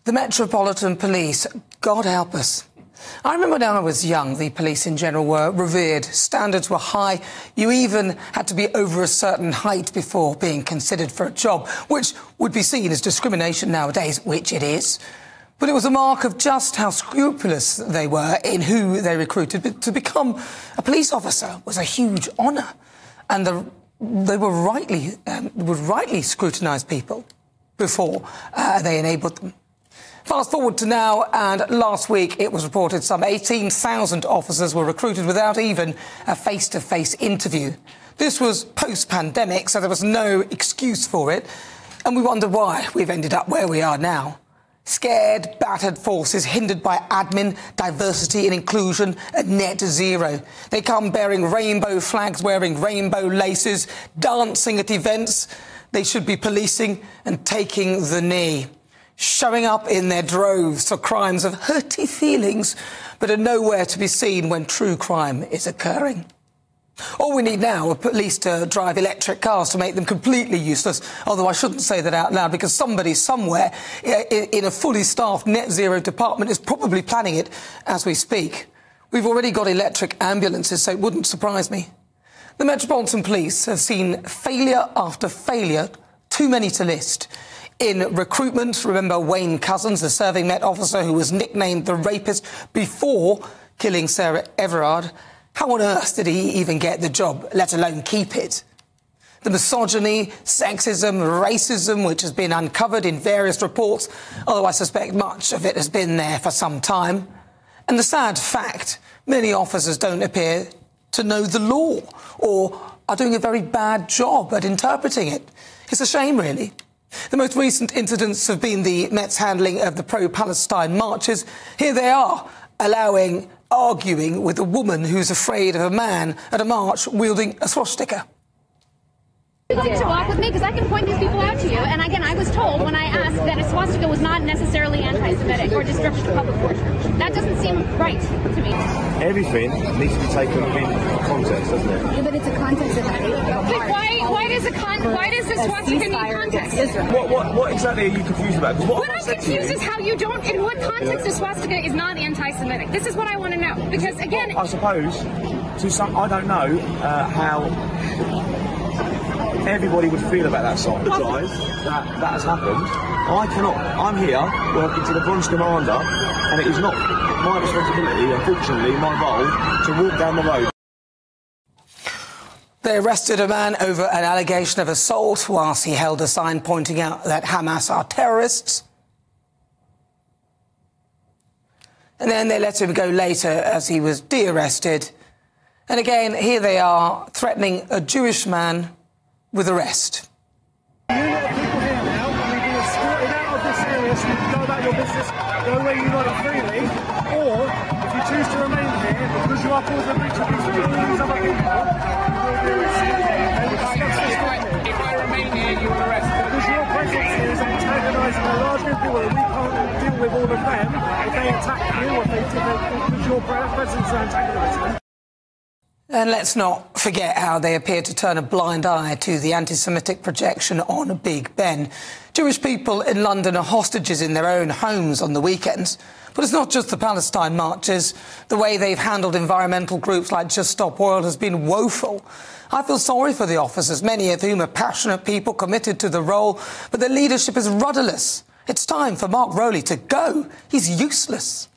The Metropolitan Police, God help us. I remember when I was young, the police in general were revered. Standards were high. You even had to be over a certain height before being considered for a job, which would be seen as discrimination nowadays, which it is. But it was a mark of just how scrupulous they were in who they recruited. But to become a police officer was a huge honour. And they would rightly scrutinise people before they enabled them. Fast forward to now, and last week it was reported some 18,000 officers were recruited without even a face-to-face interview. This was post-pandemic, so there was no excuse for it, and we wonder why we've ended up where we are now. Scared, battered forces hindered by admin, diversity and inclusion at net zero. They come bearing rainbow flags, wearing rainbow laces, dancing at events they should be policing and taking the knee. Showing up in their droves for crimes of hurty feelings, but are nowhere to be seen when true crime is occurring. All we need now are police to drive electric cars to make them completely useless, although I shouldn't say that out loud because somebody somewhere in a fully staffed net zero department is probably planning it as we speak. We've already got electric ambulances, so it wouldn't surprise me. The Metropolitan Police have seen failure after failure, too many to list. In recruitment, remember Wayne Couzens, the serving Met officer who was nicknamed the rapist before killing Sarah Everard. How on earth did he even get the job, let alone keep it? The misogyny, sexism, racism, which has been uncovered in various reports, although I suspect much of it has been there for some time. And the sad fact, many officers don't appear to know the law or are doing a very bad job at interpreting it. It's a shame, really. The most recent incidents have been the Met's handling of the pro-Palestine marches. Here they are, arguing with a woman who's afraid of a man at a march wielding a swastika. You'd like to walk with me because I can point these people out to you. And again, I was told when I asked that a swastika was not necessarily anti-Semitic or disruptive to public order. That doesn't seem right to me. Everything needs to be taken in context, doesn't it? Yeah, but it's a context of why does the swastika need context? What exactly are you confused about? What I'm confused is how you don't, in what context a swastika is not anti-Semitic. This is what I want to know. Because again, I suppose, I don't know how everybody would feel about that sign. That has happened. I'm here working to the Bronze Commander, and it is not my responsibility, unfortunately, my role, to walk down the road. They arrested a man over an allegation of assault whilst he held a sign pointing out that Hamas are terrorists. And then they let him go later as he was de-arrested. And again, here they are threatening a Jewish man with arrest. You lot of people here now, you've been escorted out of this area so you can go about your business, go where you like freely, or if you choose to remain here because you are causing a breach of peace with these other people, you will be arrested. If I remain here, you will arrest me. Because your presence here is antagonising a large group of people and we can't deal with all of them if they attack you or because your presence is antagonising them. And let's not forget how they appear to turn a blind eye to the anti-Semitic projection on Big Ben. Jewish people in London are hostages in their own homes on the weekends. But it's not just the Palestine marches. The way they've handled environmental groups like Just Stop Oil has been woeful. I feel sorry for the officers, many of whom are passionate people committed to the role, but their leadership is rudderless. It's time for Mark Rowley to go. He's useless.